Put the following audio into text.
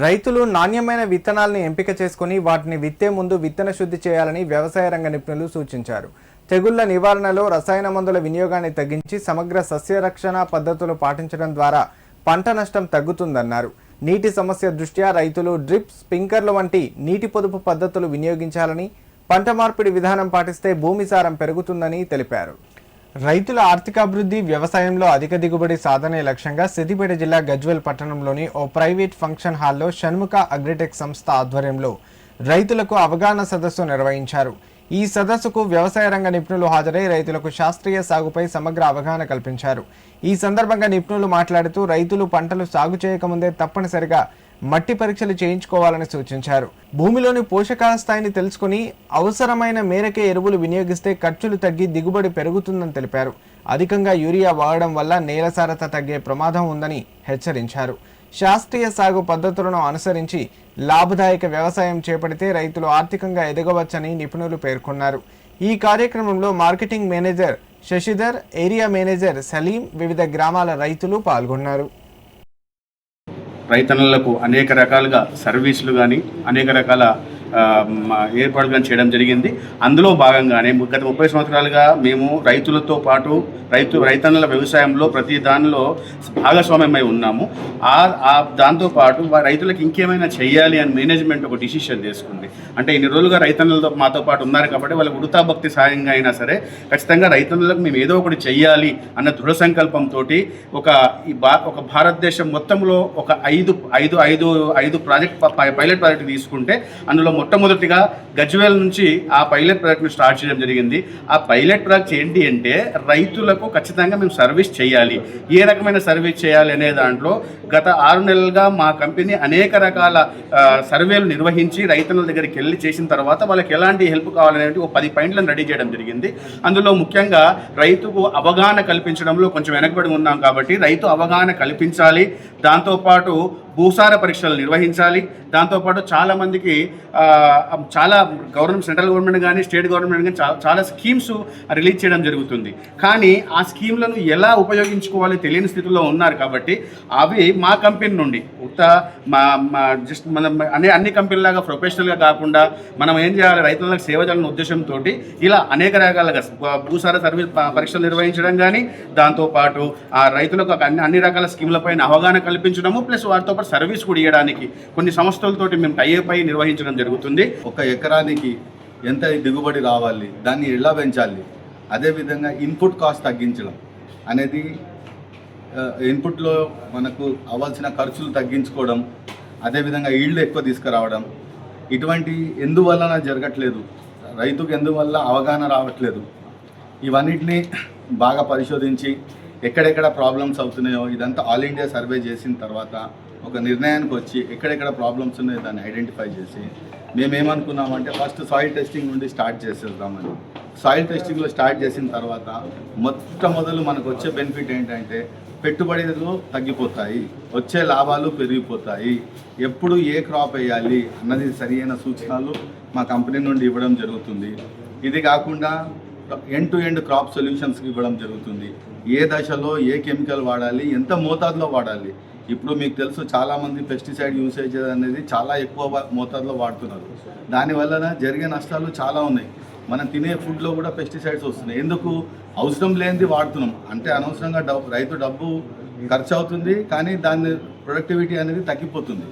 రైతులు నాణ్యమైన విత్తనాలను ఎంపిక చేసుకుని వాటిని విత్తే ముందు విత్తన శుద్ధి చేయాలని వ్యవసాయ రంగ నిపుణులు సూచించారు. తెగుళ్ల నివారణలో రసాయన మందుల వినియోగాన్ని తగ్గించి సమగ్ర సస్యరక్షణ పద్ధతులు పాటించడం ద్వారా పంట నష్టం తగ్గుతుందన్నారు. నీటి సమస్య దృష్ట్యా రైతులు డ్రిప్, స్ప్రింక్లర్ల వంటి నీటి పొదుపు పద్ధతులు వినియోగించాలని, పంట మార్పిడి విధానం పాటిస్తే భూమి సారం పెరుగుతుందని తెలిపారు. రైతుల ఆర్థికాభివృద్ధి, వ్యవసాయంలో అధిక దిగుబడి సాధనే లక్ష్యంగా సిద్దిపేట జిల్లా గజ్వేల్ పట్టణంలోని ఓ ప్రైవేట్ ఫంక్షన్ హాల్లో షణ్ముఖ అగ్రిటెక్ సంస్థ ఆధ్వర్యంలో రైతులకు అవగాహన సదస్సు నిర్వహించారు. ఈ సదస్సుకు వ్యవసాయ రంగ నిపుణులు హాజరై రైతులకు శాస్త్రీయ సాగుపై సమగ్ర అవగాహన కల్పించారు. ఈ సందర్భంగా నిపుణులు మాట్లాడుతూ రైతులు పంటలు సాగు చేయకముందే తప్పనిసరిగా మట్టి పరీక్షలు చేయించుకోవాలని సూచించారు. భూమిలోని పోషకాల స్థాయిని తెలుసుకుని అవసరమైన మేరకే ఎరువులు వినియోగిస్తే ఖర్చులు తగ్గి దిగుబడి పెరుగుతుందని తెలిపారు. అధికంగా యూరియా వాడడం వల్ల నేల సారత తగ్గే ప్రమాదం ఉందని హెచ్చరించారు. శాస్త్రీయ సాగు పద్ధతులను అనుసరించి లాభదాయక వ్యవసాయం చేపడితే రైతులు ఆర్థికంగా ఎదగవచ్చని నిపుణులు పేర్కొన్నారు. ఈ కార్యక్రమంలో marketing manager Shashidhar, area manager Salim, వివిధ గ్రామాల రైతులు పాల్గొన్నారు. రైతన్నలకు అనేక రకాలుగా సర్వీసులు కానీ అనేక రకాల ఏర్పాట్లు కానీ చేయడం జరిగింది. అందులో భాగంగానే గత 30 సంవత్సరాలుగా మేము రైతులతో పాటు రైతన్నల వ్యవసాయంలో ప్రతి దానిలో భాగస్వామ్యమై ఉన్నాము. దాంతోపాటు రైతులకు ఇంకేమైనా చేయాలి అని మేనేజ్మెంట్ ఒక డిసిషన్ తీసుకుంది. అంటే ఇన్ని రోజులుగా రైతన్నలతో మాతో పాటు ఉన్నారు కాబట్టి వాళ్ళకి వృతాభక్తి సాయంగా అయినా సరే ఖచ్చితంగా రైతన్నలకు మేము ఏదో ఒకటి చెయ్యాలి అన్న దృఢ సంకల్పంతో ఒక భారతదేశం మొత్తంలో ఒక ఐదు పైలట్ ప్రాజెక్ట్ తీసుకుంటే అందులో మొట్టమొదటిగా గజ్వేల్ నుంచి ఆ పైలట్ ప్రాజెక్ట్ను స్టార్ట్ చేయడం జరిగింది. ఆ పైలట్ ప్రాజెక్ట్ ఏంటి అంటే రైతులకు ఖచ్చితంగా మేము సర్వీస్ చేయాలి. ఏ రకమైన సర్వీస్ చేయాలి అనే దాంట్లో గత 6 నెలలుగా మా కంపెనీ అనేక రకాల సర్వేలు నిర్వహించి రైతుల దగ్గరికి వెళ్ళి చేసిన తర్వాత వాళ్ళకి ఎలాంటి హెల్ప్ కావాలనేది ఒక 10 పాయింట్లను రెడీ చేయడం జరిగింది. అందులో ముఖ్యంగా రైతుకు అవగాహన కల్పించడంలో కొంచెం వెనకబడి ఉన్నాం కాబట్టి రైతు అవగాహన కల్పించాలి. దాంతోపాటు భూసార పరీక్షలు నిర్వహించాలి. దాంతోపాటు చాలామందికి చాలా సెంట్రల్ గవర్నమెంట్ కానీ స్టేట్ గవర్నమెంట్ కానీ చాలా స్కీమ్స్ రిలీజ్ చేయడం జరుగుతుంది. కానీ ఆ స్కీమ్లను ఎలా ఉపయోగించుకోవాలి తెలియని స్థితిలో ఉన్నారు కాబట్టి అవి మా కంపెనీ నుండి జస్ట్ మనం అన్ని కంపెనీలాగా ప్రొఫెషనల్గా కాకుండా మనం ఏం చేయాలి, రైతులకు సేవ చేయాలనే ఉద్దేశంతో ఇలా అనేక రకాలుగా భూసార సర్వీస్ పరీక్షలు నిర్వహించడం కానీ, దాంతోపాటు ఆ రైతులకు అన్ని రకాల స్కీమ్లపైన అవగాహన కల్పించడము, ప్లస్ వాటితో పాటు సర్వీస్ కూడా ఇవ్వడానికి కొన్ని సంస్థలతోటి మేము టైఅప్ అయి నిర్వహించడం జరుగుతుంది. ఒక ఎకరానికి ఎంత దిగుబడి రావాలి, దాన్ని ఎలా పెంచాలి, అదేవిధంగా ఇన్పుట్ కాస్ట్ తగ్గించడం అనేది, ఇన్పుట్లో మనకు అవ్వాల్సిన ఖర్చులు తగ్గించుకోవడం, అదేవిధంగా ఈల్డ్ ఎక్కువ తీసుకురావడం, ఇటువంటి ఎందువలన జరగట్లేదు, రైతుకు ఎందువల్ల అవగాహన రావట్లేదు, ఇవన్నిటిని బాగా పరిశోధించి ఎక్కడెక్కడ ప్రాబ్లమ్స్ అవుతున్నాయో ఇదంతా ఆల్ ఇండియా సర్వే చేసిన తర్వాత ఒక నిర్ణయానికి వచ్చి ఎక్కడెక్కడ ప్రాబ్లమ్స్ ఉన్నాయో దాన్ని ఐడెంటిఫై చేసి మేమేమనుకున్నామంటే ఫస్ట్ సాయిల్ టెస్టింగ్ నుండి స్టార్ట్ చేసేద్దామని. సాయిల్ టెస్టింగ్లో స్టార్ట్ చేసిన తర్వాత మొట్టమొదలు మనకు వచ్చే బెనిఫిట్ ఏంటంటే పెట్టుబడులు తగ్గిపోతాయి, వచ్చే లాభాలు పెరిగిపోతాయి. ఎప్పుడు ఏ క్రాప్ వేయాలి అన్నది సరియైన సూచనలు మా కంపెనీ నుండి ఇవ్వడం జరుగుతుంది. ఇది కాకుండా ఎండ్ టు ఎండ్ క్రాప్ సొల్యూషన్స్కి ఇవ్వడం జరుగుతుంది. ఏ దశలో ఏ కెమికల్ వాడాలి, ఎంత మోతాదులో వాడాలి. ఇప్పుడు మీకు తెలుసు చాలామంది పెస్టిసైడ్ యూసేజ్ అనేది చాలా ఎక్కువ మోతాదులో వాడుతున్నారు. దానివల్ల జరిగే నష్టాలు చాలా ఉన్నాయి. మనం తినే ఫుడ్లో కూడా పెస్టిసైడ్స్ వస్తున్నాయి. ఎందుకు? అవసరం లేనిది వాడుతున్నాం. అంటే అనవసరంగా రైతు డబ్బు ఖర్చు అవుతుంది, కానీ దాని ప్రొడక్టివిటీ అనేది తగ్గిపోతుంది.